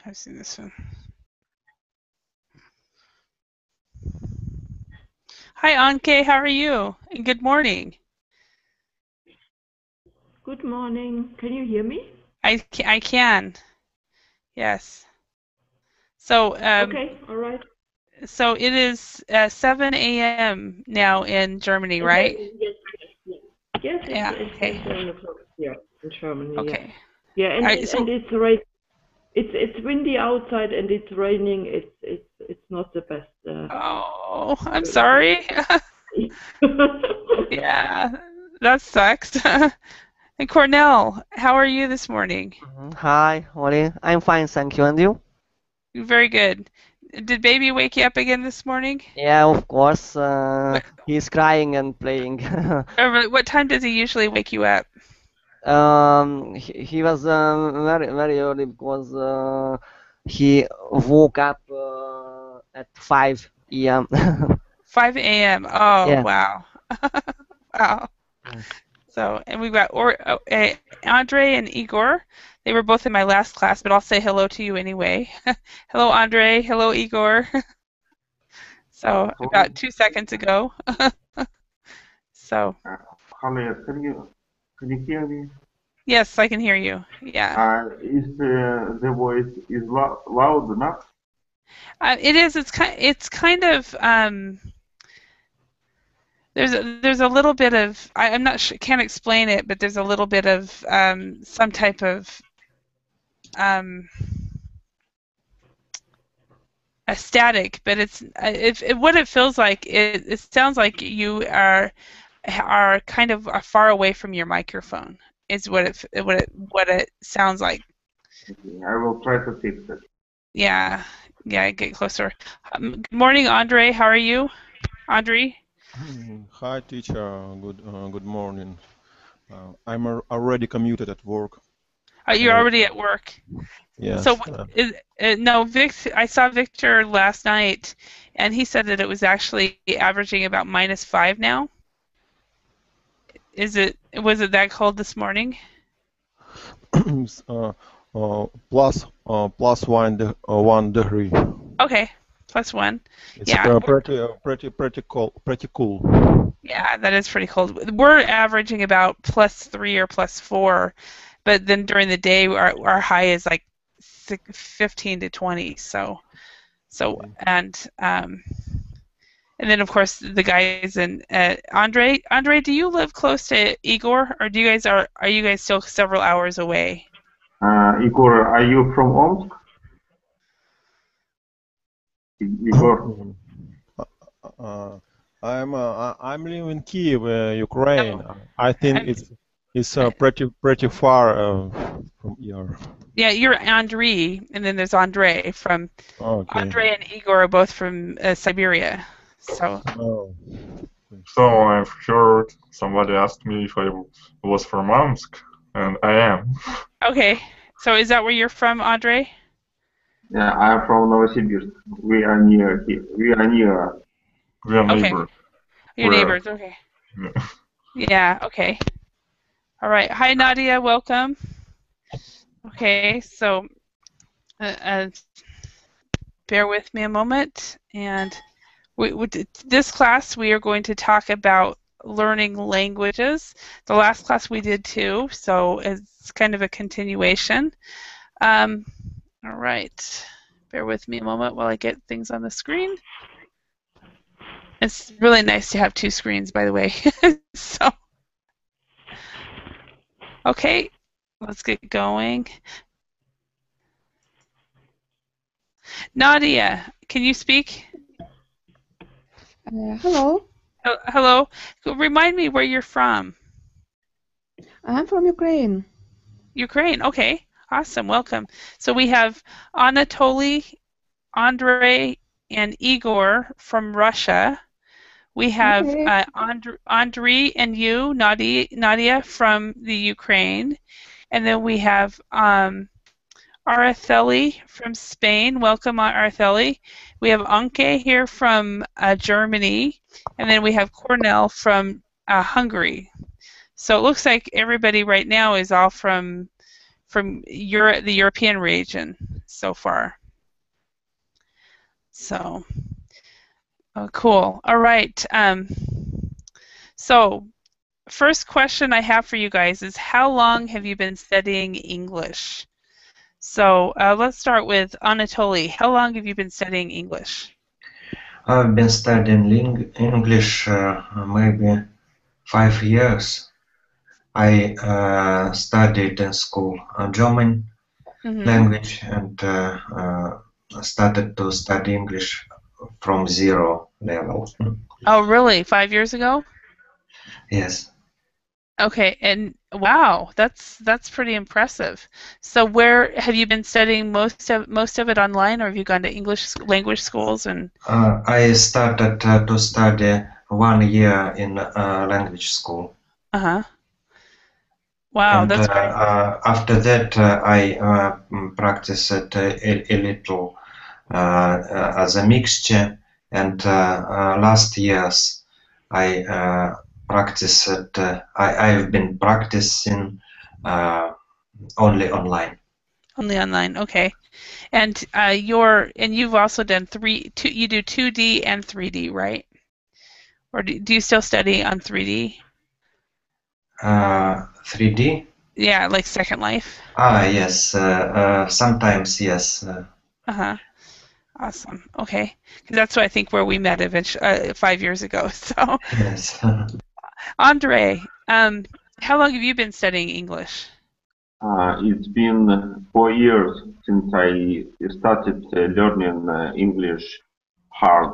I've seen this one. Hi, Anke. How are you? And good morning. Good morning. Can you hear me? I can. Yes. So, Okay, all right. so it is 7 a.m. now in Germany, right? Yes, yes. Yes, Yeah. it's Okay. 7 o'clock here in Germany. Yeah, Okay. yeah, and So, it's rain. It's windy outside and it's raining. It's not the best. oh, I'm Weather. sorry. Yeah, that sucks. And Cornell, how are you this morning? Hi, Oli. I'm fine, thank you. And you? Very good. Did baby wake you up again this morning? Yeah, of course. What, He's crying and playing. what time does he usually wake you up? He was very very early because he woke up at 5 a.m. 5 a.m. Oh, Yeah. wow. Wow. Yeah. So, and we've got Andre and Igor. They were both in my last class, but I'll say hello to you anyway. Hello, Andre. Hello, Igor. So, Hello, about 2 seconds ago. So, Khaled, can you hear me? yes, I can hear you. Yeah. Is the voice is loud enough? It is. It's kind of there's a little bit of I'm not sure, can't explain it, but there's a little bit of some type of um, a static, but what it feels like. It sounds like you are kind of far away from your microphone. Is what it sounds like. Okay, I will try to fix it. Yeah, yeah. Get closer. Good morning, Andre. How are you, Andre? Hi, teacher. Good morning. I'm already commuted at work. You're Uh, already at work. So, yes. no, I saw Victor last night, and he said that it was actually averaging about -5 now. Was it that cold this morning? uh, plus 1 degree. Okay, +1. It's Yeah, pretty cool. yeah, that is pretty cold. We're averaging about +3 or +4, but then during the day our high is like 15 to 20. So Okay. and then of course the guys and Andre. Andre, do you live close to Igor, or are you guys still several hours away? Igor, are you from Omsk? Igor. Um, uh, uh, I'm living in Kiev, Ukraine. No, I think I'm, it's uh, pretty far from here. yeah, you're Andre, and then there's Andre from Okay. Andre and Igor are both from Siberia. So Oh. So I've heard somebody asked me if I was from Omsk, and I am. okay, so is that where you're from, Andre? Yeah, I'm from Novosibirsk. We are near here. We are near. We are Okay, neighbors. your We're neighbors. Okay. yeah. Yeah. Okay. All right. Hi, Nadia. Welcome. Okay. So, uh, bear with me a moment, and this class we are going to talk about learning languages. The last class we did too, so it's kind of a continuation. All right. Bear with me a moment while I get things on the screen. It's really nice to have two screens, by the way. So, okay, let's get going. Nadia, can you speak? Hello, Hello. Remind me where you're from. I'm from Ukraine. Ukraine. Okay. Awesome. Welcome. So we have Anatoly, Andrei, and Igor from Russia. We have Okay, Andrei and you, Nadia, from the Ukraine. And then we have Araceli from Spain. Welcome, Araceli. We have Anke here from Germany. And then we have Cornell from Hungary. So it looks like everybody right now is all from Europe, the European region. so far. So, oh, cool. All right. So, first question I have for you guys is, how long have you been studying English? So let's start with Anatoly. How long have you been studying English? I've been studying English maybe 5 years. I studied in school German language and started to study English from zero level. Oh, really? 5 years ago? Yes. Okay, and wow, that's pretty impressive. So where have you been studying most of it online, or have you gone to English language schools? And I started to study 1 year in language school. Wow, and that's great. after that, I practiced a little as a mixture. And last years, I practiced. I've been practicing only online. Only online, okay. And you've also done you do 2D and 3D, right? Or do you still study on 3D? 3D? Yeah, like Second Life. Yes. Sometimes, yes. Awesome. Okay, because that's what I think where we met eventually 5 years ago. So. Yes. Andre, how long have you been studying English? It's been 4 years since I started learning English hard.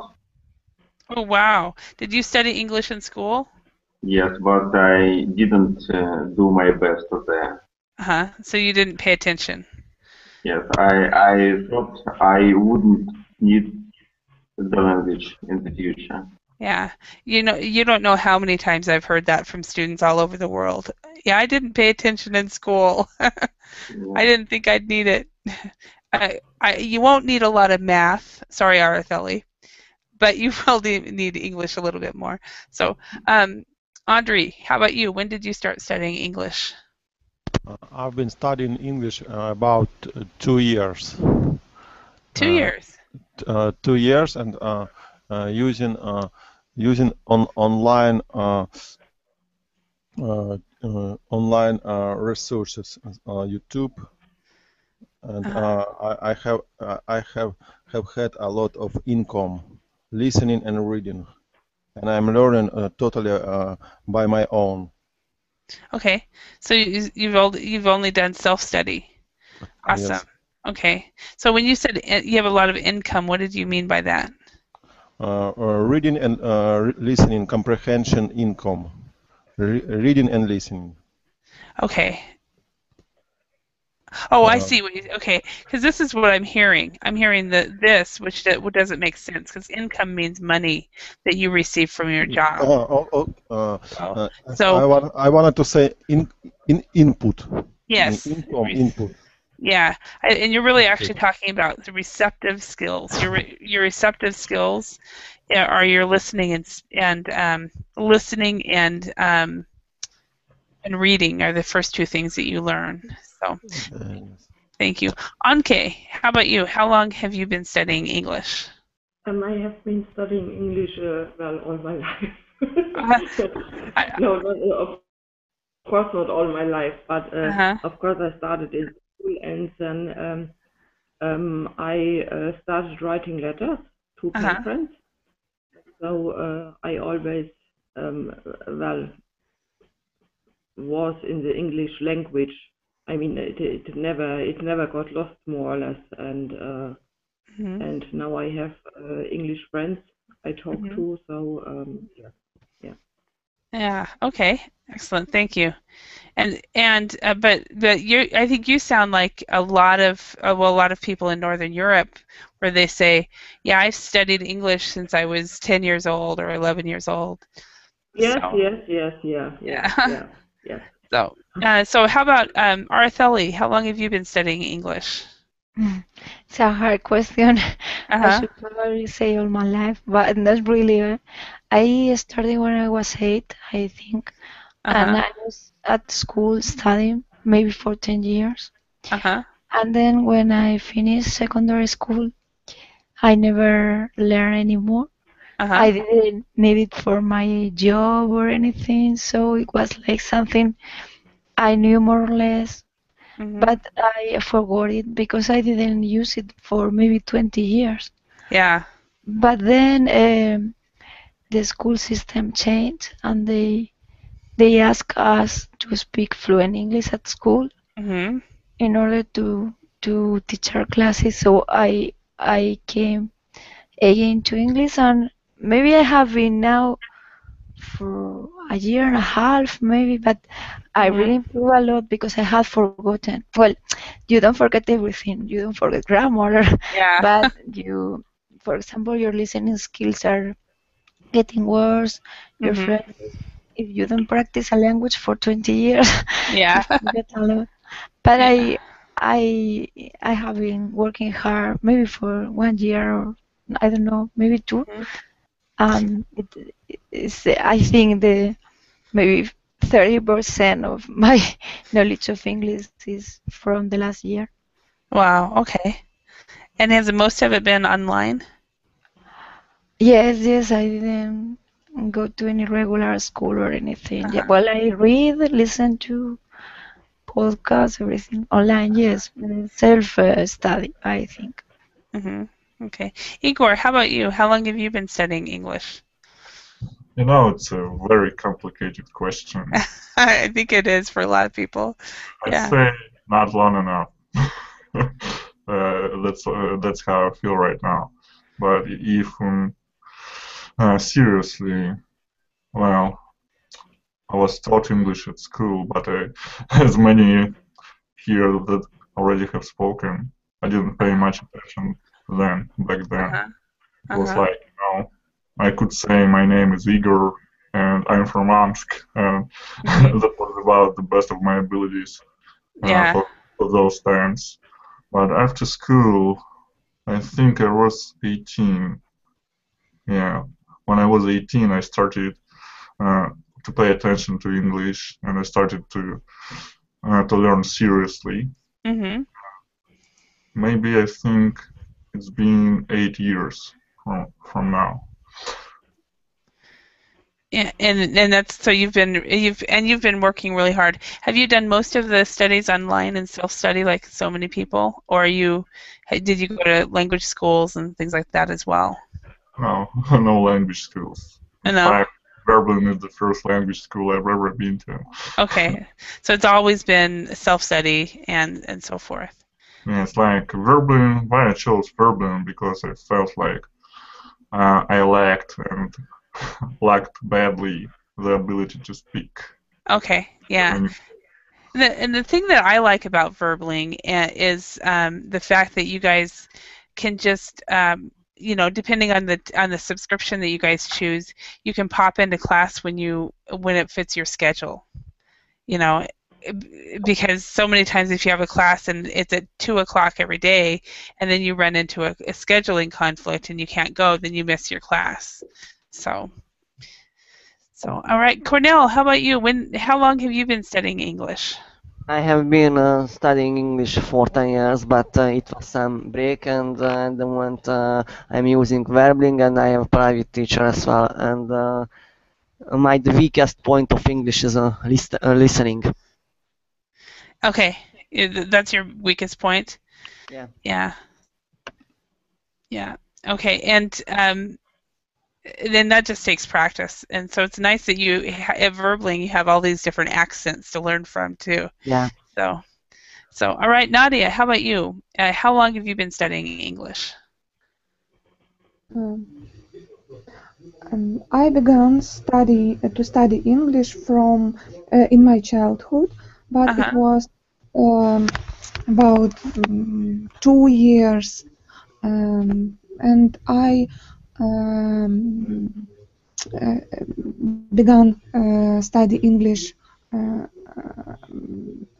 Oh, wow. Did you study English in school? Yes, but I didn't do my best there. So you didn't pay attention. Yes, I thought I wouldn't need the language in the future. Yeah, you don't know how many times I've heard that from students all over the world. Yeah, I didn't pay attention in school. I didn't think I'd need it. You won't need a lot of math. Sorry, Araceli, but you will need English a little bit more. So, Andre, how about you? When did you start studying English? I've been studying English about 2 years. 2 years? 2 years, and using online online resources, YouTube, and I have had a lot of income listening and reading, and I'm learning totally by my own. Okay, so you've only done self-study. Awesome. Yes. Okay, so when you said you have a lot of income, what did you mean by that? Reading and listening, comprehension, income. Reading and listening. Okay. Oh, I see. Okay, because this is what I'm hearing. I'm hearing this, which doesn't make sense, because income means money that you receive from your job. So I wanted to say input. Yes. Income, input. Yeah, and you're really actually talking about the receptive skills. Your receptive skills are your listening and listening and reading are the first two things that you learn. So, thank you. Anke, how about you? How long have you been studying English? I have been studying English all my life. No, of course not all my life, but of course I started in school, and then I started writing letters to pen friends. So I always was in the English language. I mean, it never got lost, more or less, and now I have English friends I talk to. So yeah. Yeah. Okay. Excellent. Thank you. But I think you sound like a lot of people in Northern Europe, where they say, "Yeah, I've studied English since I was 10 years old or 11 years old." Yes, so, yes. So how about Araceli? How long have you been studying English? It's a hard question. I should probably say all my life, but that's really. I started when I was 8, I think, and I was at school studying maybe for 10 years. And then when I finished secondary school, I never learned anymore. I didn't need it for my job or anything, so it was like something I knew more or less, but I forgot it because I didn't use it for maybe 20 years. Yeah. But then the school system changed, and they asked us to speak fluent English at school in order to teach our classes. So I came again to English, and maybe I have been now for a year and a half, maybe, but I really improved a lot because I had forgotten. Well, you don't forget everything. You don't forget grammar, but you, for example, your listening skills are getting worse. Your friends, if you don't practice a language for 20 years, you forget a lot. But I have been working hard, maybe for 1 year or I don't know, maybe 2. I think maybe 30% of my knowledge of English is from the last year. Wow. Okay. And has most of it been online? Yes. I didn't go to any regular school or anything. Yeah, well, I read, listen to podcasts, everything online. Yes, self-study, I think. Okay. Igor, how about you? How long have you been studying English? You know, it's a very complicated question. I think it is for a lot of people. I'd say not long enough. That's how I feel right now. But if seriously, well, I was taught English at school, but as many here that already have spoken, I didn't pay much attention back then. It was like, I could say my name is Igor and I'm from Omsk, and that was about the best of my abilities for those times. But after school, I think I was 18. Yeah, when I was 18, I started to pay attention to English, and I started to learn seriously. Maybe I think it's been 8 years from now. Yeah, and that's so you've been working really hard. Have you done most of the studies online and self-study like so many people, or did you go to language schools and things like that as well? No language schools. In fact, Berlin is the first language school I've ever been to. Okay, so it's always been self-study and so forth. Yeah, it's like Verblin. Why I chose Verblin? Because I felt like I lacked badly the ability to speak. Okay, yeah. And the thing that I like about Verbling is the fact that you guys can just depending on the subscription that you guys choose, you can pop into class when it fits your schedule. Because so many times if you have a class and it's at 2 o'clock every day, and then you run into a scheduling conflict and you can't go, then you miss your class. So all right, Cornell, how about you? How long have you been studying English? I have been studying English for 10 years, but it was some break, and at the moment I'm using Verbling, and I have a private teacher as well. And the weakest point of English is listening. Okay, that's your weakest point? Yeah. Okay, and then that just takes practice, and so it's nice that at Verbling you have all these different accents to learn from too. Yeah. So all right, Nadia, how about you? How long have you been studying English? I began to study English from in my childhood, but it was about 2 years, and I began study English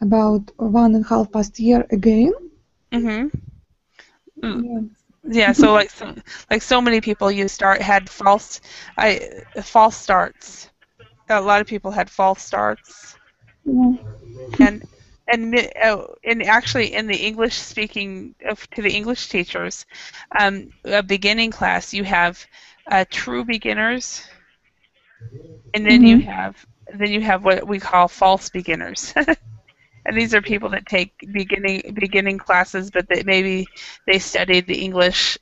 about 1.5 past year again. Yeah, so like so many people, you had false starts. A lot of people had false starts. Yeah. and actually in the English speaking to the English teachers, a beginning class, you have true beginners, and then you have what we call false beginners. And these are people that take beginning classes, but that maybe they studied the English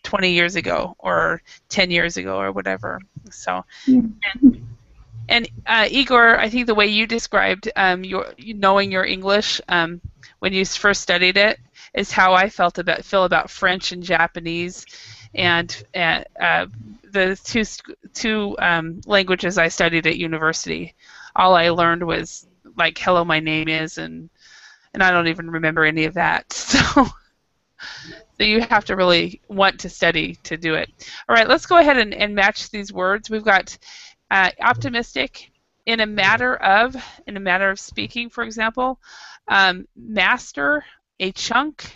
20 years ago or 10 years ago or whatever. So, and Igor, I think the way you described knowing your English when you first studied it is how I feel about French and Japanese, and the two languages I studied at university. All I learned was like hello, my name is, and I don't even remember any of that. So you have to really want to study to do it. All right, let's go ahead and match these words. We've got optimistic, in a matter of speaking, for example, master, a chunk,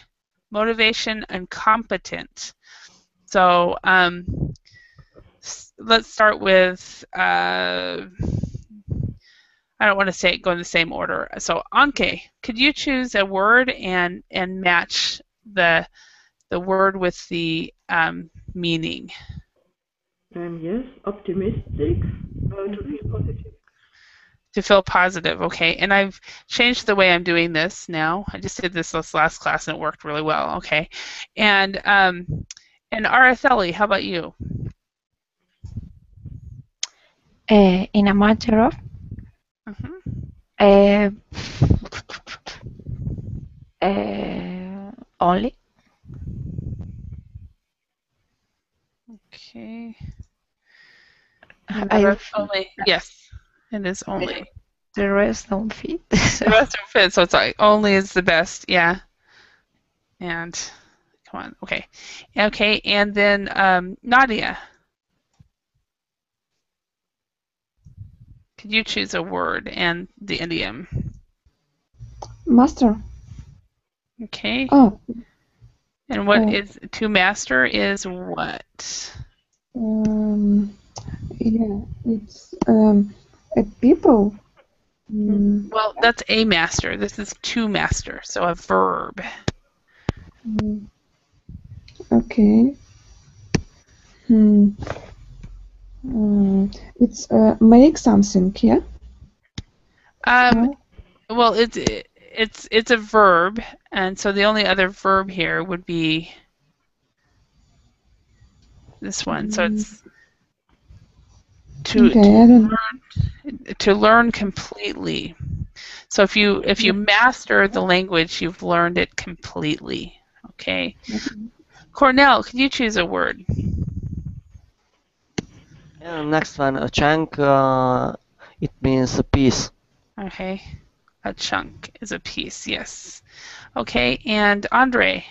motivation, and competent. So let's start with I don't want to say it go in the same order. So Anke, could you choose a word and match the word with the meaning? Yes, optimistic, to feel positive. To feel positive, okay. And I've changed the way I'm doing this now. I just did this last class and it worked really well, okay. And Araceli, how about you? In a matter of only. Okay. Only, yes, it is only. The rest don't fit. The rest don't fit, so it's like only is the best, yeah. And come on, okay. Okay, and then Nadia. Could you choose a word and the idiom? Master. Okay. Oh. And what is to master is what? Yeah, it's a people. Well, that's a master. This is to master, so a verb. Okay. It's make something, yeah? Well, it's a verb, and so the only other verb here would be this one. So it's to learn completely. So if you master the language, you've learned it completely. Okay. Cornell, could you choose a word? Yeah, next one, a chunk. It means a piece. Okay. A chunk is a piece, yes. Okay, and Andre?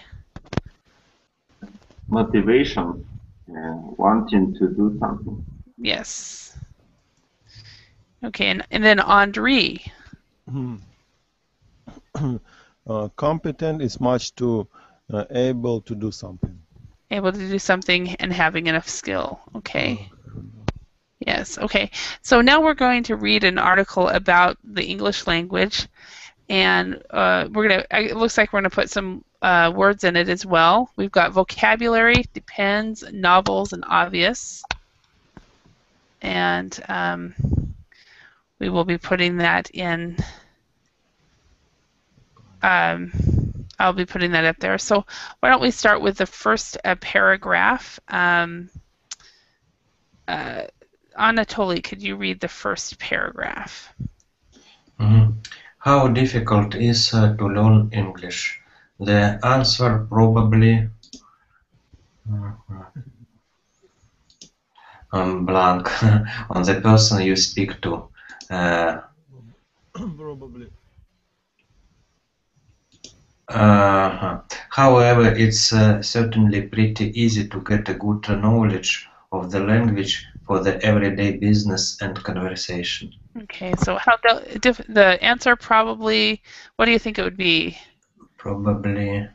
Motivation, wanting to do something. Yes. Okay, and then Andre? Competent is much to able to do something. Able to do something and having enough skill. Okay. Yes, okay. So now we're going to read an article about the English language, and it looks like we're going to put some words in it as well. We've got vocabulary, depends, novels, and obvious. And we will be putting that in. I'll be putting that up there. So why don't we start with the first paragraph. Anatoly, could you read the first paragraph? How difficult is to learn English? The answer probably blank on the person you speak to. Probably. However, it's certainly pretty easy to get a good knowledge of the language for the everyday business and conversation. Okay, so how the answer probably, what do you think it would be? Probably.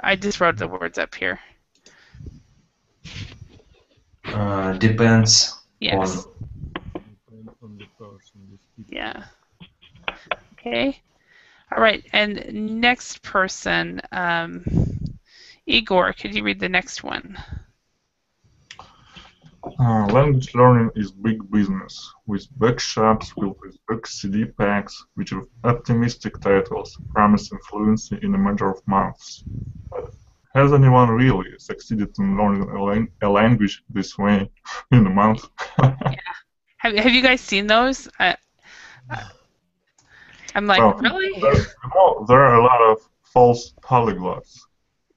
I just wrote the words up here. Depends yes. On the person you speak. Yeah. Okay. All right, and next person, Igor, could you read the next one? Language learning is big business, with workshops filled with big CD packs, which with optimistic titles promising fluency in a matter of months. But has anyone really succeeded in learning a language this way in a month? Yeah. Have you guys seen those? I'm like, well, really? There are a lot of false polyglots.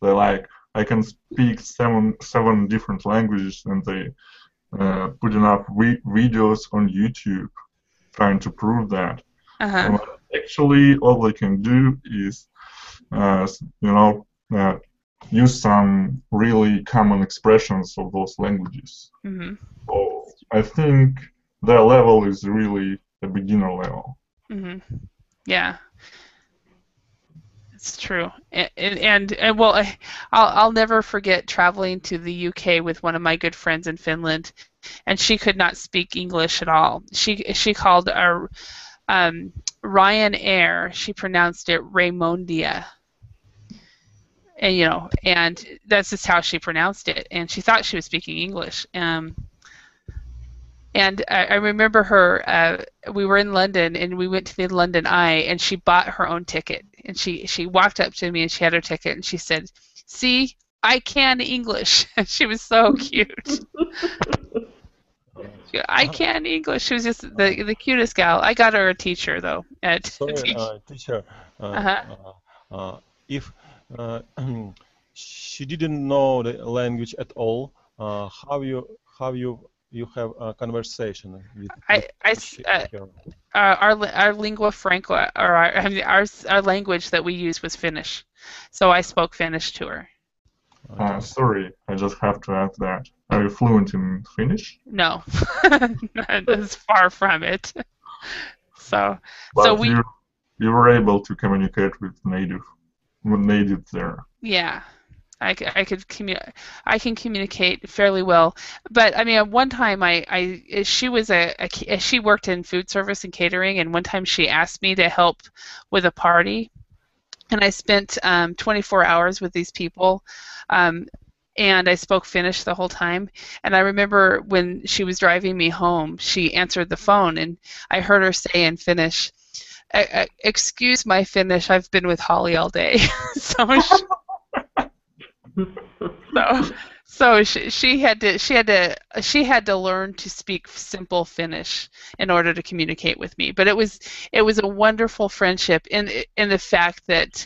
They're like, I can speak seven different languages, and they put enough videos on YouTube trying to prove that. Actually, all they can do is, use some really common expressions of those languages. Mm-hmm. So I think their level is really a beginner level. Mm-hmm. Yeah. It's true, and well, I'll never forget traveling to the UK with one of my good friends in Finland, and she could not speak English at all. She called Ryanair. She pronounced it Raymondia, and and that's just how she pronounced it, and she thought she was speaking English. And I remember her, we were in London, and we went to the London Eye, and she bought her own ticket. And she walked up to me, and she had her ticket, and she said, "See, I can English." She was so cute. I can English. She was just the cutest gal. I got her a teacher, though. Sorry, teacher. If she didn't know the language at all, how you have a conversation with our lingua franca, or our language that we use was Finnish, so I spoke Finnish to her. Sorry, I just have to ask that. Are you fluent in Finnish? No, that's far from it. But you were able to communicate with natives there. Yeah. I can communicate fairly well, but I mean, one time she worked in food service and catering, and one time she asked me to help with a party, and I spent 24 hours with these people, and I spoke Finnish the whole time. And I remember when she was driving me home, she answered the phone, and I heard her say in Finnish, "Excuse my Finnish, I've been with Holly all day." So she had to learn to speak simple Finnish in order to communicate with me. But it was a wonderful friendship in the fact that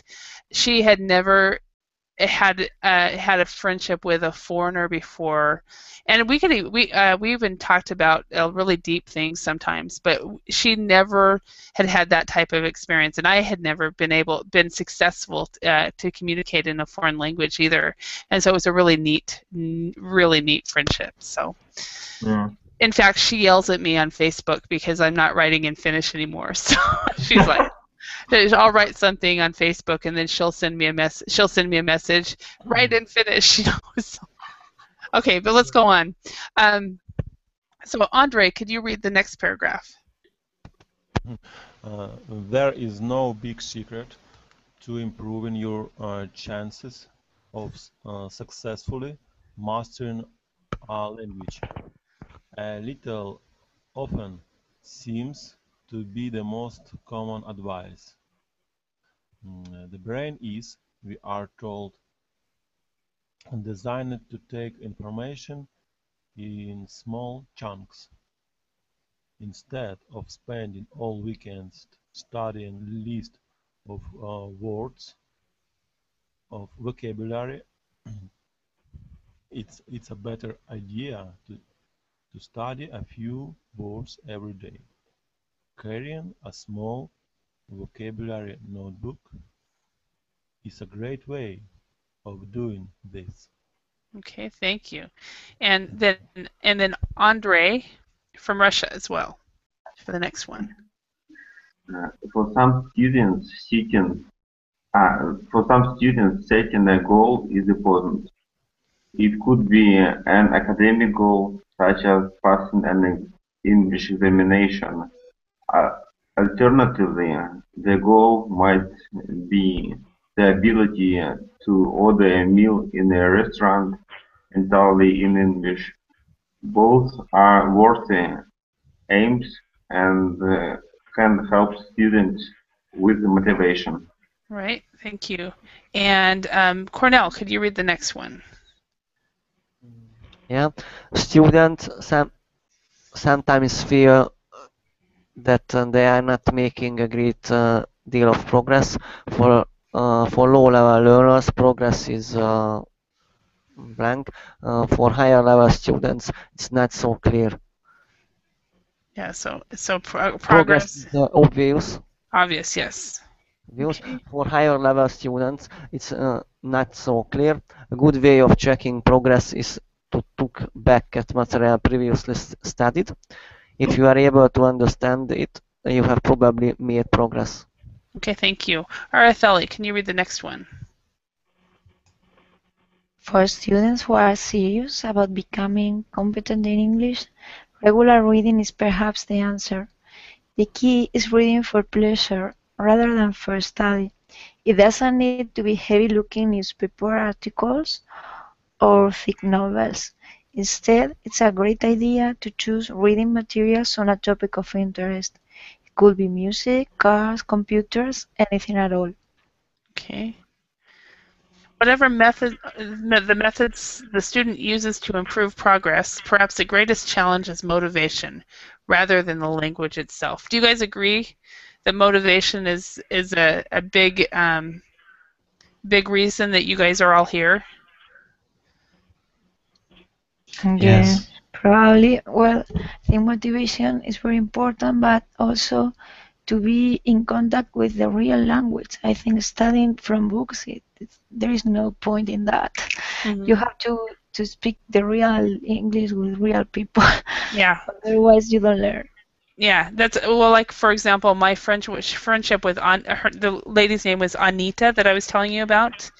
she had never had a friendship with a foreigner before, and we even talked about really deep things sometimes, but she never had that type of experience, and I had never been successful to communicate in a foreign language either, and so it was a really neat friendship. So yeah. In fact, she yells at me on Facebook because I'm not writing in Finnish anymore, so she's like, I'll write something on Facebook, and then she'll send me a message. Write in Finnish, Okay, but let's go on. So, Andre, could you read the next paragraph? There is no big secret to improving your chances of successfully mastering a language. A little often seems to be the most common advice. The brain is, we are told, designed to take information in small chunks. Instead of spending all weekends studying a list of words, of vocabulary, it's a better idea to study a few words every day. Carrying a small vocabulary notebook is a great way of doing this. Okay, thank you. And then Andre from Russia as well for the next one. For some students, setting a goal is important. It could be an academic goal, such as passing an English examination. Alternatively, the goal might be the ability to order a meal in a restaurant entirely in English. Both are worthy aims and can help students with motivation. Right, thank you. And Cornell, could you read the next one? Yeah, students sometimes feel that they are not making a great deal of progress. For low-level learners, progress is blank. For higher-level students, it's not so clear. Yeah, so Progress is obvious. Obvious, yes. Okay. For higher level students, it's not so clear. A good way of checking progress is to look back at material previously studied. If you are able to understand it, you have probably made progress. Okay, thank you. Araceli, can you read the next one? For students who are serious about becoming competent in English, regular reading is perhaps the answer. The key is reading for pleasure rather than for study. It doesn't need to be heavy-looking newspaper articles or thick novels. Instead, it's a great idea to choose reading materials on a topic of interest. It could be music, cars, computers, anything at all. Okay. Whatever the methods the student uses to improve progress, perhaps the greatest challenge is motivation rather than the language itself. Do you guys agree that motivation is a big big reason that you guys are all here? Yes. Probably. Well, I think motivation is very important, but also to be in contact with the real language. I think studying from books, there is no point in that. Mm-hmm. You have to speak the real English with real people. Yeah. Otherwise, you don't learn. Yeah, that's well. Like for example, my friendship with the lady's name was Anita that I was telling you about.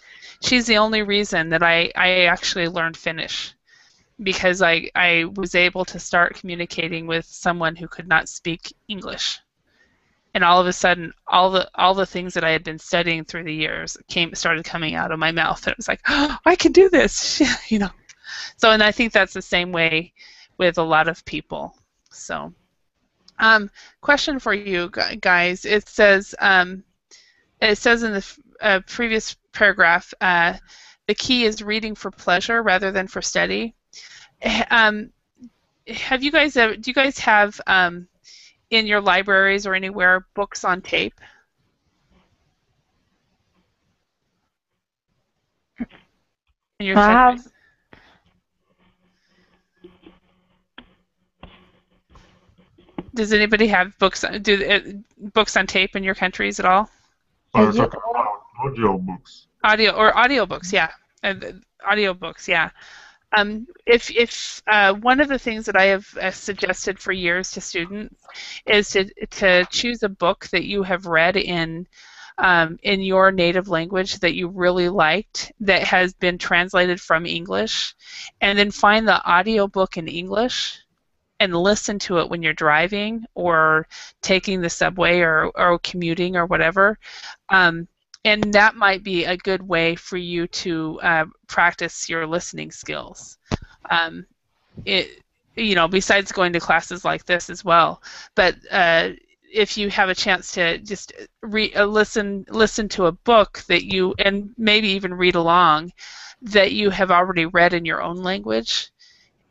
She's the only reason that I actually learned Finnish, because I was able to start communicating with someone who could not speak English. And all of a sudden, all the things that I had been studying through the years started coming out of my mouth, and it was like, oh, I can do this, you know. So, and I think that's the same way with a lot of people. So, question for you guys. It says in the previous paragraph, the key is reading for pleasure rather than for study. Have you guys? Do you guys have in your libraries or anywhere books on tape? In your countries? Does anybody have books on tape in your countries at all? Are you talking about audio books? Audiobooks, yeah. Audiobooks, yeah. If one of the things that I have suggested for years to students is to choose a book that you have read in your native language that you really liked, that has been translated from English, and then find the audiobook in English and listen to it when you're driving or taking the subway or commuting or whatever. And that might be a good way for you to practice your listening skills. Besides going to classes like this as well. But if you have a chance to just listen to a book that you, and maybe even read along, that you have already read in your own language,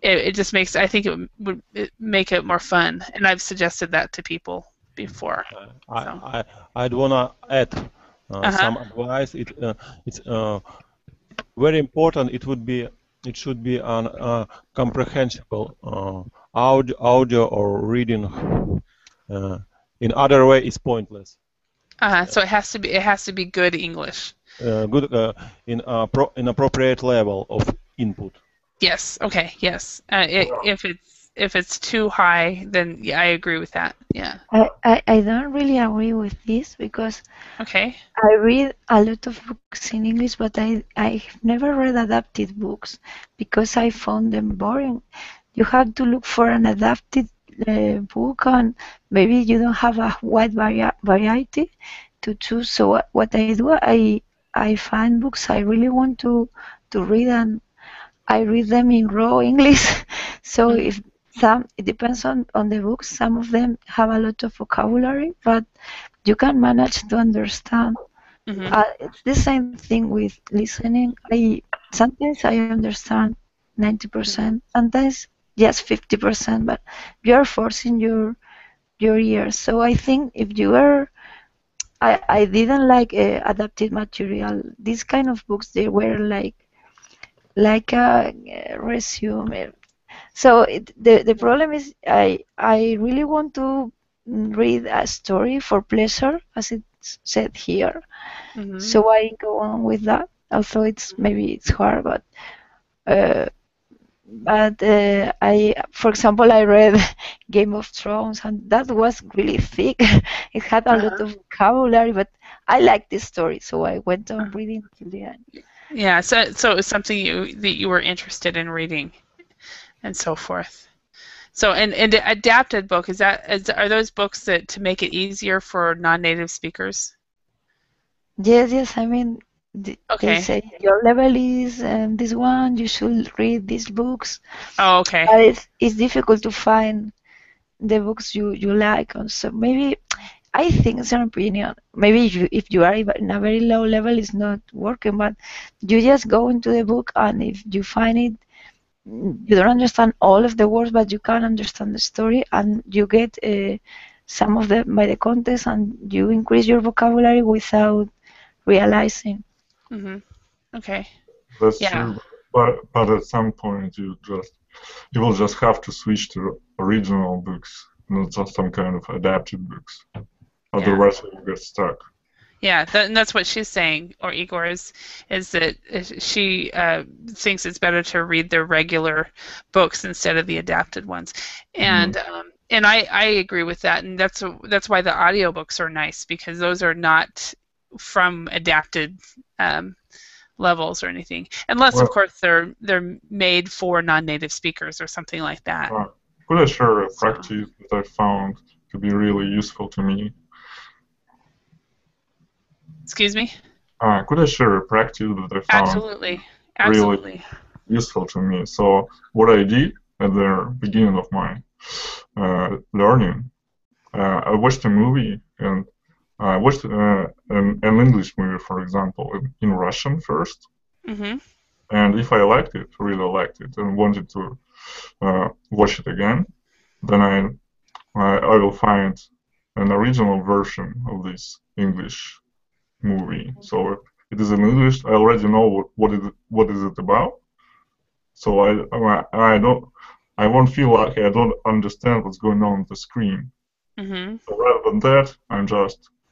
it just makes, I think it would make it more fun. And I've suggested that to people before. I'd wanna add some advice. It's very important. It should be an comprehensible audio or reading. In other way, it's pointless. So it has to be good English. Good in appropriate level of input. Yes. Okay. Yes. If it's too high, then yeah, I agree with that. Yeah. I don't really agree with this, because I read a lot of books in English, but I've never read adapted books because I found them boring. You have to look for an adapted book and maybe you don't have a wide variety to choose. So what I do, I find books I really want to read, and I read them in raw English. So if it depends on the books. Some of them have a lot of vocabulary, but you can manage to understand. It's the same thing with listening. Sometimes I understand 90%, sometimes just 50%, but you're forcing your ears. So I think if you are, I didn't like adapted material. These kind of books, they were like a resume. So the problem is I really want to read a story for pleasure, as it's said here. So I go on with that. Although maybe it's hard, but for example, I read Game of Thrones, and that was really thick. It had a lot of vocabulary, but I liked this story, so I went on reading till the end. Yeah, so it was something that you were interested in reading, and so forth. So, and the adapted book, are those books that to make it easier for non-native speakers? Yes. I mean, they say your level is this one. You should read these books. Oh, okay. But it's difficult to find the books you like. So maybe I think it's an opinion. Maybe if you are in a very low level, it's not working. But you just go into the book, and if you find it, you don't understand all of the words, but you can understand the story, and you get some of them by the context, and you increase your vocabulary without realizing. Okay. That's true, but at some point you will just have to switch to original books, not just some kind of adapted books. Otherwise, you get stuck. Yeah, and that's what she's saying, or Igor is that she thinks it's better to read the regular books instead of the adapted ones, and I agree with that, and that's why the audiobooks are nice, because those are not from adapted levels or anything, unless of course they're made for non-native speakers or something like that. Could I share a practice that I found to be really useful to me? Excuse me? Could I share a practice that I found really useful to me? So what I did at the beginning of my learning, I watched a movie, and I watched an English movie, for example, in Russian first. And if I really liked it, and wanted to watch it again, then I will find an original version of this English movie. So it is in English. I already know what is it about. So I won't feel like I don't understand what's going on the screen. So rather than that,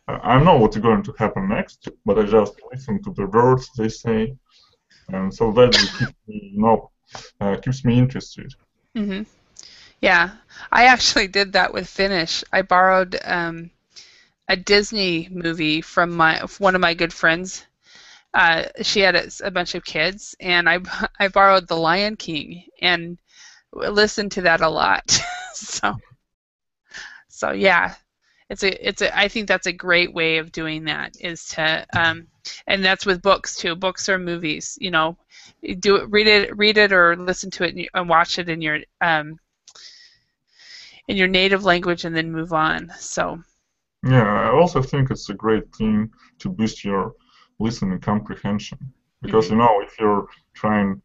I know what's going to happen next, but I just listen to the words they say, and so that keeps me interested. Yeah, I actually did that with Finnish. I borrowed a Disney movie from one of my good friends. She had a bunch of kids, and I borrowed The Lion King and listened to that a lot. so yeah, I think that's a great way of doing that, is to and that's with books too. Books or movies, read it or listen to it and watch it in your native language, and then move on. So. Yeah, I also think it's a great thing to boost your listening comprehension, because if you're trying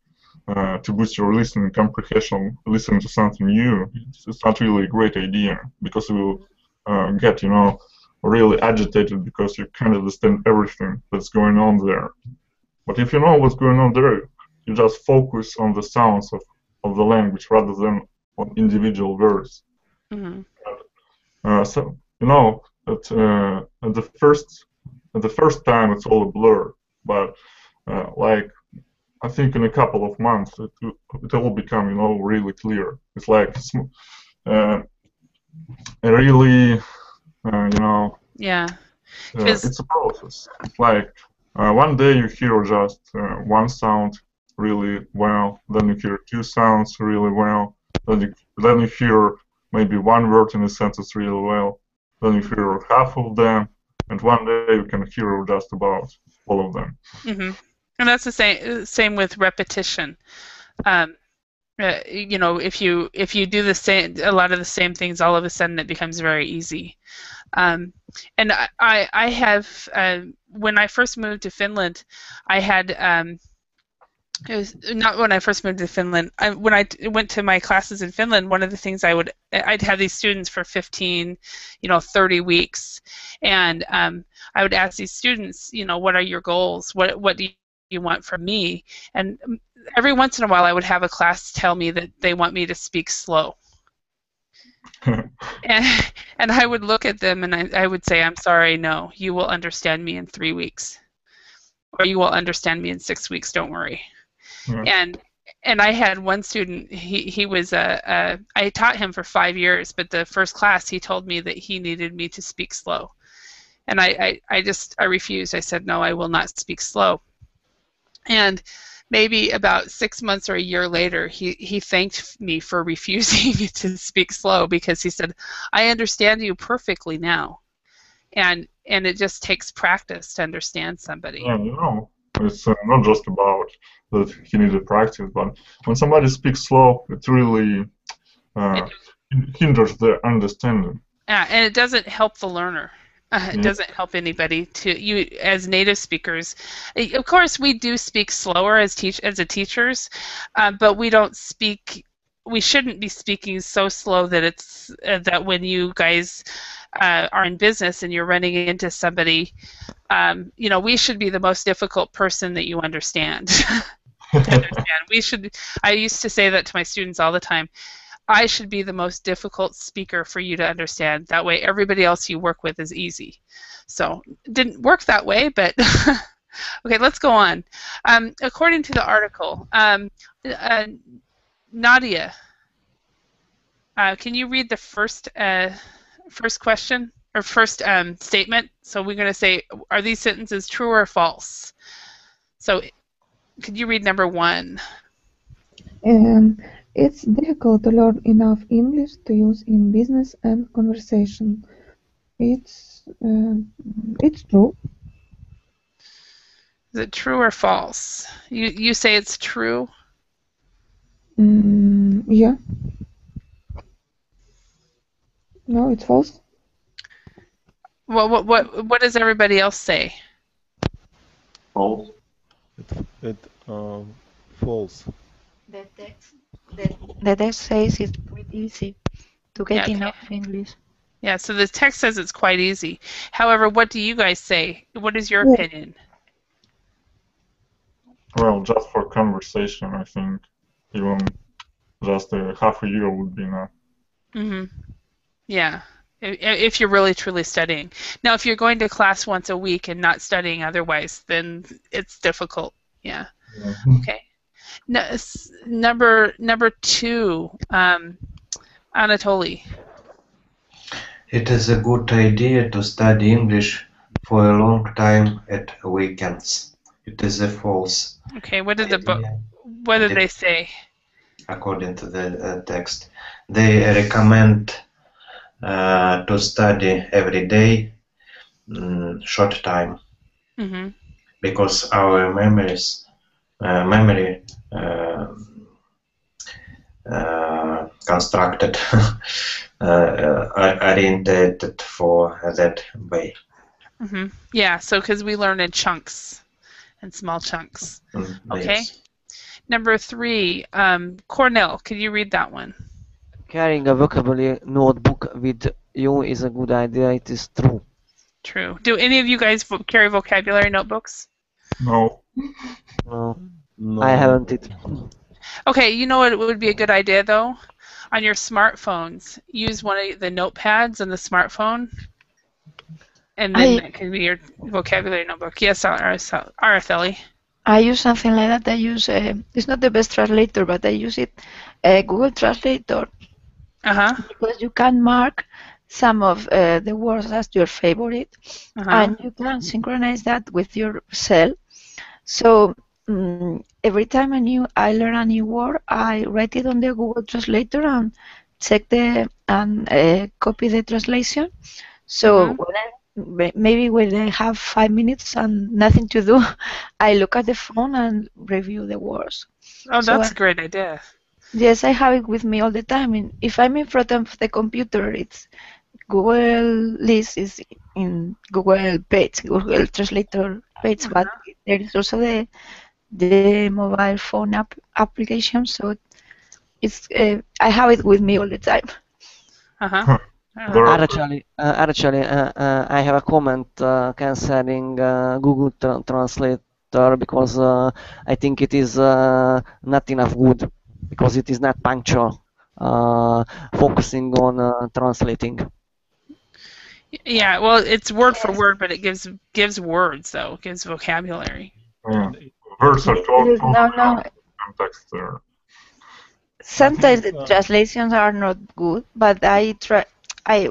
to boost your listening comprehension, listen to something new, it's not really a great idea, because you will get really agitated because you can't understand everything that's going on there. But if you know what's going on there, you just focus on the sounds of the language rather than on individual words. So at the first time it's all a blur, but I think in a couple of months it will become really clear. It's like really it's a process. It's like one day you hear just one sound really well, then you hear two sounds really well, then you hear maybe one word in a sentence really well. Then you hear half of them, and one day you can hear just about all of them. Mm-hmm. And that's the same with repetition. You know, if you do a lot of the same things, all of a sudden it becomes very easy. And I have when I first moved to Finland, I had it was not when I first moved to Finland. When I went to my classes in Finland, one of the things I'd have these students for 15, 30 weeks, and I would ask these students, what are your goals? What do you want from me? And every once in a while, I would have a class tell me that they want me to speak slow. and I would look at them and I would say, I'm sorry, no, you will understand me in 3 weeks. Or you will understand me in 6 weeks, don't worry. And I had one student, he was I taught him for 5 years, but the first class he told me that he needed me to speak slow. And I refused. I said, no, I will not speak slow. And maybe about 6 months or a year later, he thanked me for refusing to speak slow, because he said, I understand you perfectly now. And it just takes practice to understand somebody. Yeah, it's not just about that he needed practice, but when somebody speaks slow, it really hinders their understanding. Yeah, and it doesn't help the learner. It doesn't help anybody. As native speakers, of course, we do speak slower as teachers, but we don't speak. We shouldn't be speaking so slow that it's that when you guys are in business and you're running into somebody, we should be the most difficult person that you understand. I used to say that to my students all the time. I should be the most difficult speaker for you to understand. That way everybody else you work with is easy. So it didn't work that way, but okay, let's go on. According to the article, Nadia, can you read the first question or first statement? So we're going to say, are these sentences true or false? So could you read number 1? It's difficult to learn enough English to use in business and conversation. It's true. Is it true or false? You say it's true? Yeah. No, it's false. Well, what does everybody else say? False. False. The text says it's pretty easy to get enough English. Yeah, so the text says it's quite easy. However, what do you guys say? What is your opinion? Well, just for conversation, I think even just half a year would be enough. Yeah, if you're really truly studying. Now, if you're going to class once a week and not studying otherwise, then it's difficult. Yeah. Okay. Number 2, Anatoly. It is a good idea to study English for a long time at weekends. It is a false. Okay, what did they say? According to the text, they recommend to study every day, short time, because our memory constructed orientated for that way. Yeah, so because we learn in chunks, in small chunks. Okay. Yes. Number 3, Cornell, can you read that one? Carrying a vocabulary notebook with you is a good idea. It is true. True. Do any of you guys carry vocabulary notebooks? No. No. I haven't it. Okay, you know what would be a good idea though? On your smartphones, use one of the notepads on the smartphone, and then that can be your vocabulary notebook. Yes, Araceli. I use something like that. I use it's not the best translator, but I use it Google Translator. Because you can mark some of the words as your favorite, and you can synchronize that with your cell. So every time I learn a new word, I write it on the Google Translator and check the and copy the translation. So maybe when I have 5 minutes and nothing to do, I look at the phone and review the words. Oh, that's a great idea. Yes, I have it with me all the time. If I'm in front of the computer, it's Google List is in Google page, Google Translator page, but there is also the mobile phone application, so it's I have it with me all the time. Actually, I have a comment concerning Google Translator because I think it is not enough good because it is not punctual, focusing on translating. Yeah, well, it's word for word, but it gives words though, it gives vocabulary. Words are taught no. context there. Sometimes the translations are not good, but I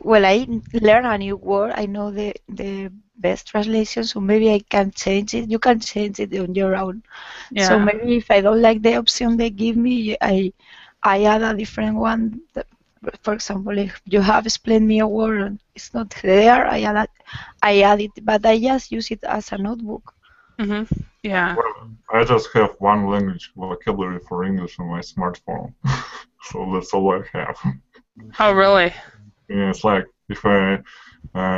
learn a new word. I know the best translation, so maybe I can change it. You can change it on your own. Yeah. So maybe if I don't like the option they give me, I add a different one. For example, if you have explained me a word and it's not there, I add it, but I just use it as a notebook. Yeah. Well, I just have one language vocabulary for English on my smartphone, so that's all I have. Oh, really? Yeah, it's like if I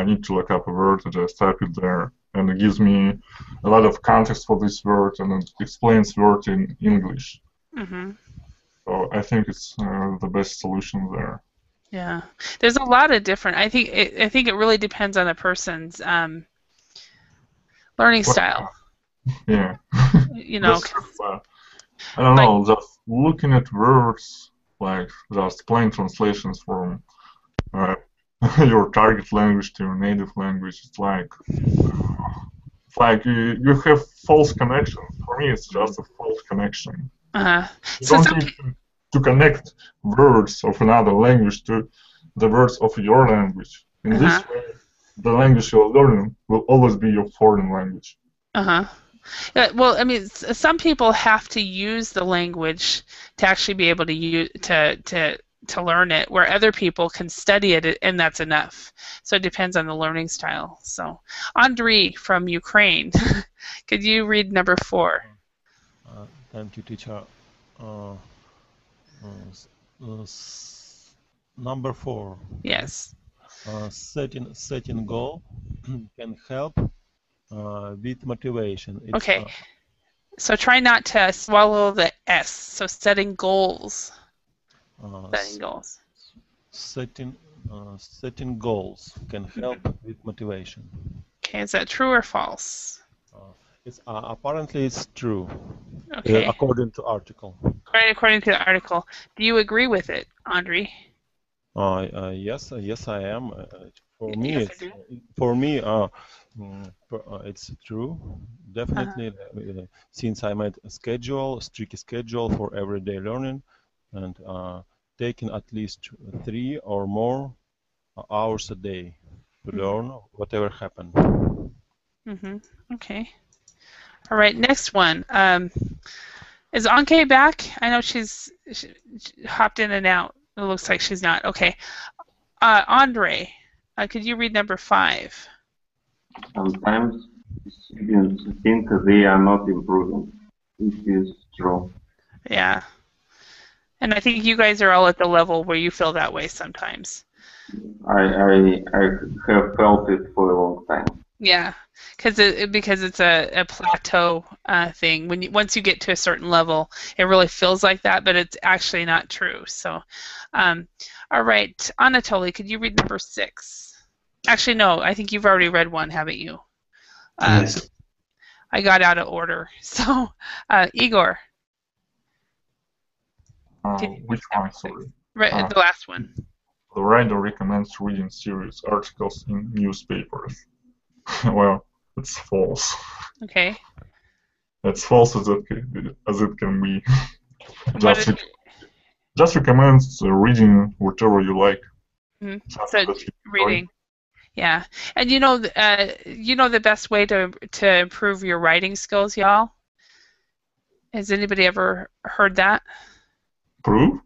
need to look up a word, I just type it there, and it gives me a lot of context for this word, and it explains the word in English. So I think it's the best solution there. Yeah, there's a lot of different. I think it really depends on a person's learning style. Yeah. You know. I don't know. Just looking at words, like just plain translations from your target language to your native language, it's like you have false connections. For me, it's just a false connection. You don't need to connect words of another language to the words of your language. In this way, the language you're learning will always be your foreign language. Yeah, well, I mean, some people have to use the language to actually be able to use to learn it, where other people can study it and that's enough. So it depends on the learning style. So, Andriy from Ukraine, could you read number 4? Thank you, teacher. Number 4. Yes. Setting goal can help with motivation. Okay. So try not to swallow the S. So setting goals. Setting goals can help with motivation. Okay, is that true or false? Apparently it's true. Okay. According to article. According to the article. Do you agree with it, Andriy? Yes, I am. For me, it's true. Definitely, since I made a strict schedule for everyday learning, and taking at least 3 or more hours a day to learn whatever happened. Okay. All right. Next one. Is Anke back? I know she hopped in and out. It looks like she's not. Okay. Andrei, could you read number 5? Sometimes students think they are not improving. It is true. Yeah. And I think you guys are all at the level where you feel that way sometimes. I have felt it for a long time. Yeah, because it's a plateau thing. Once you get to a certain level, it really feels like that, but it's actually not true. So, all right, Anatoly, could you read number 6? Actually, no, I think you've already read one, haven't you? Yes. I got out of order. So, Igor. Which one, sorry? The last one. The writer recommends reading serious articles in newspapers. Well, it's false. Okay. It's false as it can be. Just recommends reading whatever you like. So reading. Yeah, and you know the best way to improve your writing skills, y'all? Has anybody ever heard that? Improve?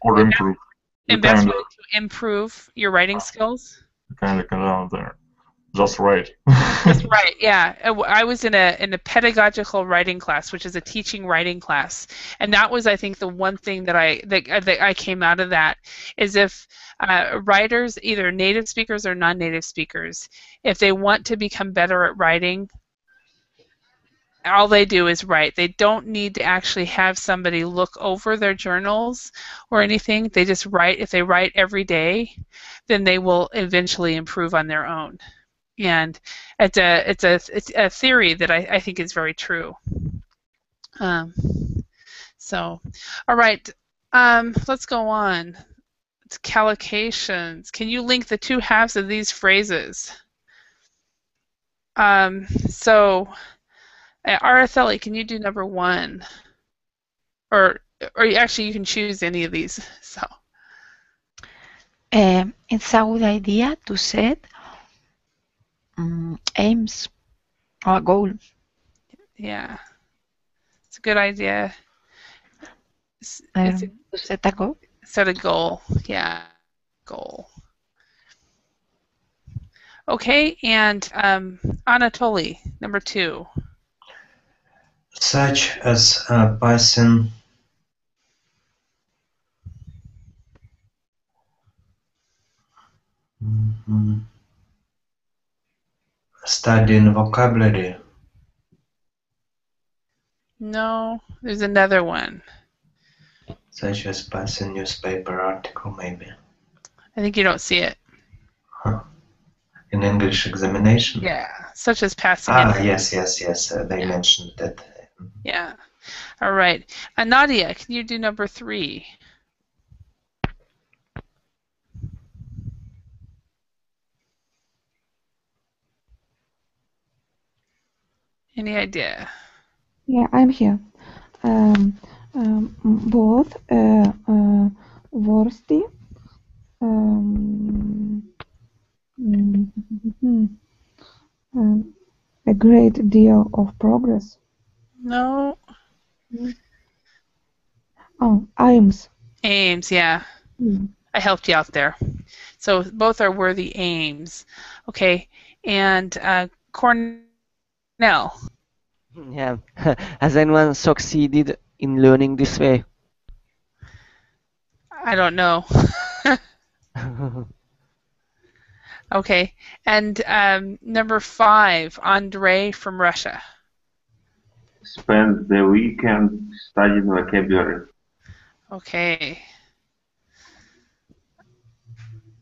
Or improve? And best way to improve your writing skills? You kind of come out there. Just write. Just write, yeah. I was in a pedagogical writing class, which is a teaching writing class, and that was, I think, the one thing that I came out of that is if writers, either native speakers or non-native speakers, if they want to become better at writing, all they do is write. They don't need to actually have somebody look over their journals or anything. They just write. If they write every day, then they will eventually improve on their own. And it's a theory that I think is very true. So, all right, let's go on. It's collocations. Can you link the two halves of these phrases? So, Araceli, can you do number 1? Or actually, you can choose any of these. So, it's a good idea to set aims or a goal. Yeah, it's a good idea. To set a goal. Set a goal. Yeah, goal. Okay, and Anatoly, number 2. Such as passing studying vocabulary. No, there's another one. Such as passing newspaper article, maybe. I think you don't see it. Huh. In English examination? Yeah, such as passing. Yes. They mentioned that. Yeah. All right. Nadia, can you do number 3? Any idea? Yeah, I'm here. Both worthy. A great deal of progress. No. Oh, aims. Aims, yeah. I helped you out there. So both are worthy aims. Okay. And Cornell. Yeah. Has anyone succeeded in learning this way? I don't know. Okay. And number 5, Andre from Russia. Spend the weekend studying vocabulary. Okay.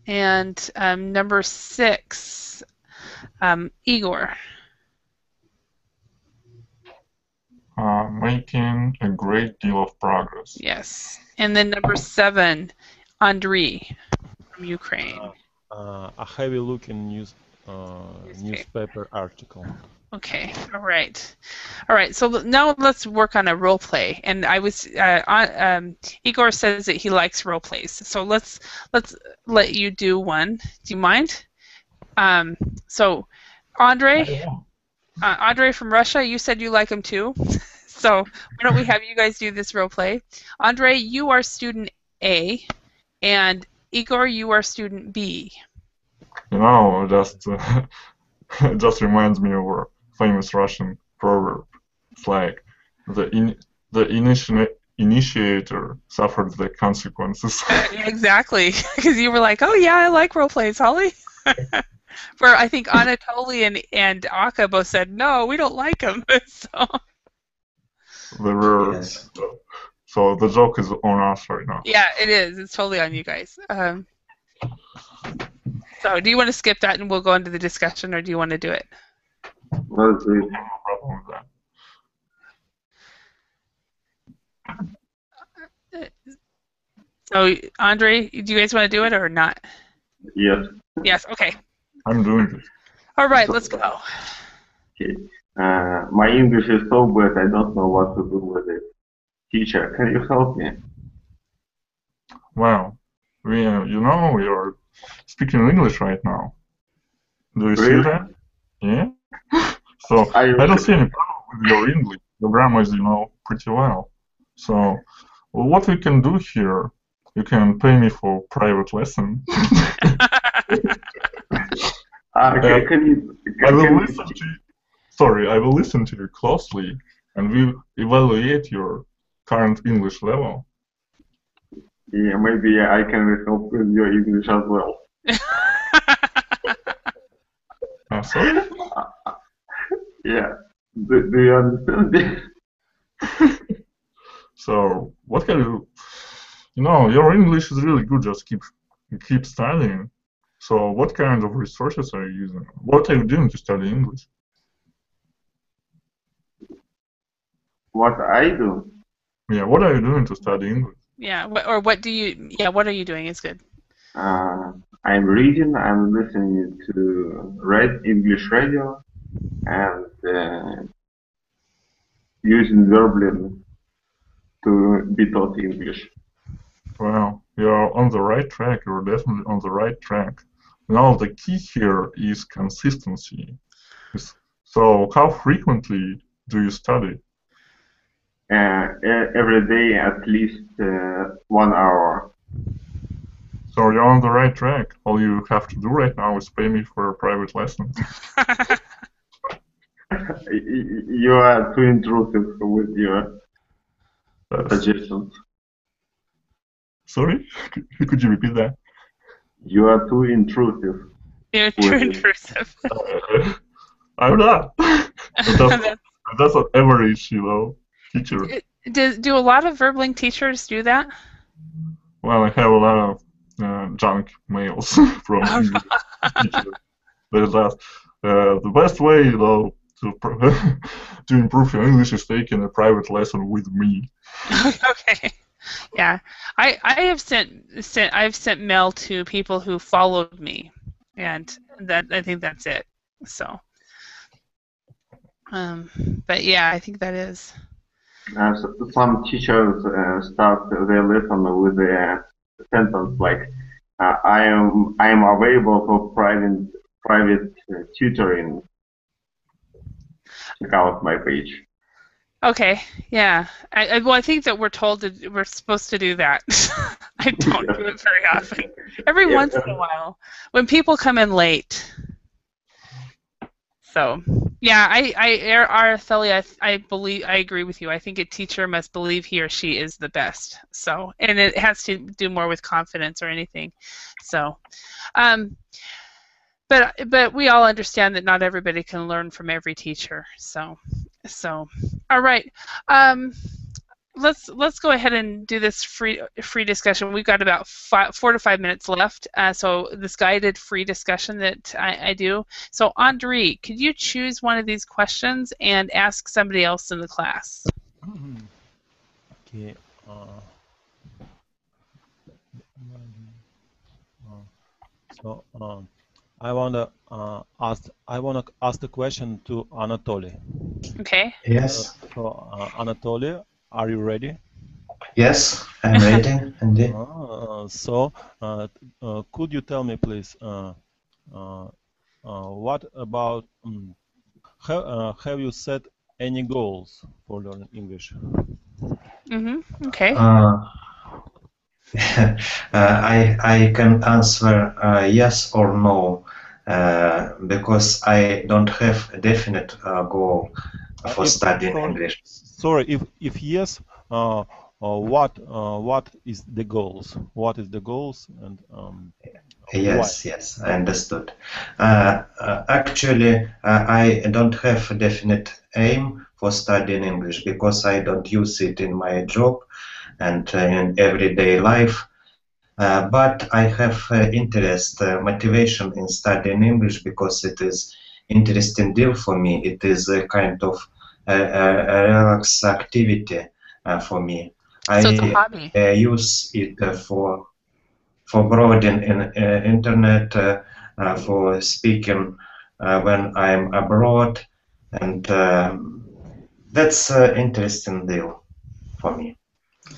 And number 6, Igor. Making a great deal of progress. Yes. And then number 7, Andriy from Ukraine. A heavy look in newspaper article. Okay. All right. All right. So now let's work on a role play. And I was Igor says that he likes role plays. So let's let you do one. Do you mind? So Andre from Russia, you said you like him too. So why don't we have you guys do this role play? Andre, you are student A, and Igor, you are student B. You know, it just reminds me of a famous Russian proverb. It's like the initiator suffered the consequences. Exactly, because you were like, oh yeah, I like role plays, Holly. Where I think Anatoly and Akka both said, no, we don't like them. So the joke is on us right now. Yeah, it is. It's totally on you guys. So do you want to skip that and we'll go into the discussion, or do you want to do it? No problem with that. So, Andre, do you guys want to do it or not? Yes. Yes, okay. I'm doing it. All right, let's go. Okay. My English is so bad, I don't know what to do with it. Teacher, can you help me? Well, we are speaking English right now. Do you see that? Yeah. So I don't see any problem with your English. Your grammar is, pretty well. So what we can do here, you can pay me for private lesson. I will listen to you closely, and will evaluate your current English level. Yeah, maybe I can help with your English as well. Sorry? Yeah. Do you understand this? So, what can you... your English is really good, just keep studying. So, what kind of resources are you using? What are you doing to study English? What I do? Yeah, what are you doing to study English? Yeah, what are you doing is good. I'm reading, I'm listening to English radio, and using Verbling to be taught English. Wow, you're on the right track. You're definitely on the right track. Now the key here is consistency. So how frequently do you study? Every day, at least 1 hour. So you're on the right track. All you have to do right now is pay me for a private lesson. You are too intrusive with your suggestions. Sorry? Could you repeat that? You are too intrusive. You're too intrusive. I'm not. That's an average, teacher. Do a lot of Verbling teachers do that? Well, I have a lot of junk mails from English teachers. The best way, to improve your English is taking a private lesson with me. Okay. Yeah, I've sent mail to people who followed me, and I think that's it. So, but yeah, I think that is. Some teachers start their lesson with a sentence like, "I am available for private tutoring. Check out my page." Okay, yeah. I think that we're supposed to do that. I don't do it very often. Every once in a while, when people come in late. So, yeah, Araceli, I agree with you. I think a teacher must believe he or she is the best. So, and it has to do more with confidence or anything. So, but we all understand that not everybody can learn from every teacher. So, all right. Let's go ahead and do this free discussion. We've got about 4 to 5 minutes left. So this guided free discussion that I do. So Andrei, could you choose one of these questions and ask somebody else in the class? Okay. So I wanna ask the question to Anatoly. Okay. Yes. So Anatoly, are you ready? Yes, I'm ready. Indeed. So could you tell me, please, what about have you set any goals for learning English? Okay. I can answer yes or no because I don't have a definite goal for studying English. Sorry, if yes, what is the goals? What is the goals and yes, why? Yes, I understood. Actually, I don't have a definite aim for studying English because I don't use it in my job and in everyday life. But I have interest, motivation in studying English because it is interesting deal for me. It is a kind of a relaxed activity for me. So it's a hobby. I use it for browsing in internet, for speaking when I'm abroad, and that's an interesting deal for me.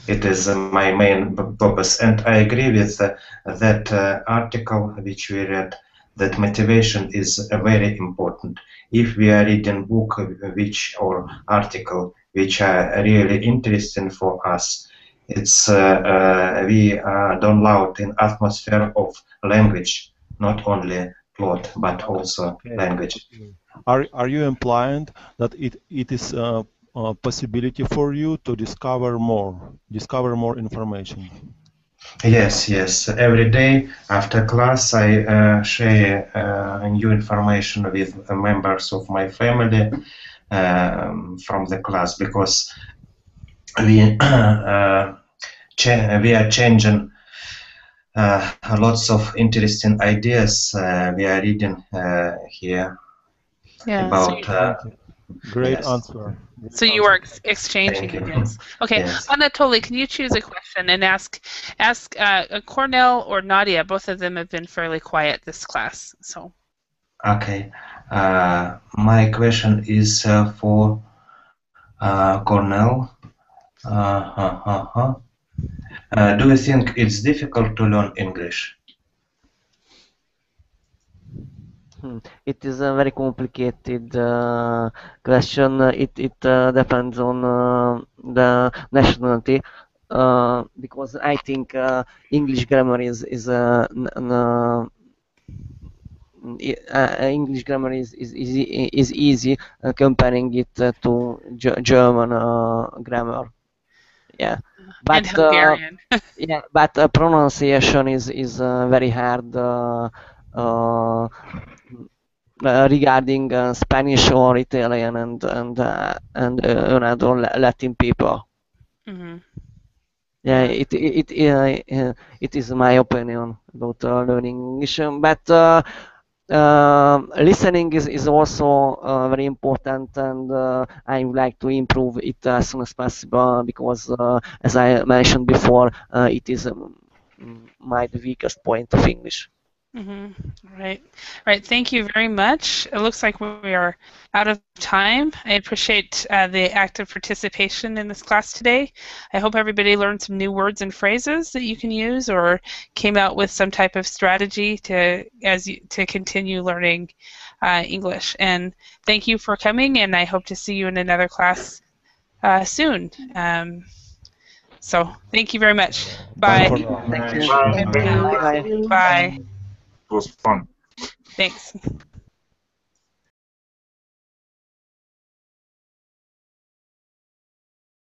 It is my main purpose, and I agree with that article which we read, that motivation is very important. If we are reading book or article which are really interesting for us, it's we download an atmosphere of language, not only plot but also language. Are you implying that it is a possibility for you to discover more information? Yes, yes. Every day after class, I share new information with members of my family from the class, because we we are changing lots of interesting ideas. We are reading here about. Great yes. answer. So you are exchanging ideas. Okay, yes. Anatoly, can you choose a question and ask Cornell or Nadia? Both of them have been fairly quiet this class. So. Okay. My question is for Cornell. Do you think it's difficult to learn English? It is a very complicated question. It depends on the nationality, because I think English grammar is English grammar is easy comparing it to German grammar. Yeah, but and Hungarian. yeah, but pronunciation is very hard. Regarding Spanish or Italian and Latin people. Mm-hmm. Yeah, it is my opinion about learning English, but listening is also very important, and I would like to improve it as soon as possible, because as I mentioned before, it is my weakest point of English. Mm-hmm. Right. Thank you very much. It looks like we are out of time. I appreciate the active participation in this class today. I hope everybody learned some new words and phrases that you can use, or came out with some type of strategy to continue learning English. And thank you for coming. And I hope to see you in another class soon. So thank you very much. Bye. Thank you. Bye. Bye. It was fun. Thanks.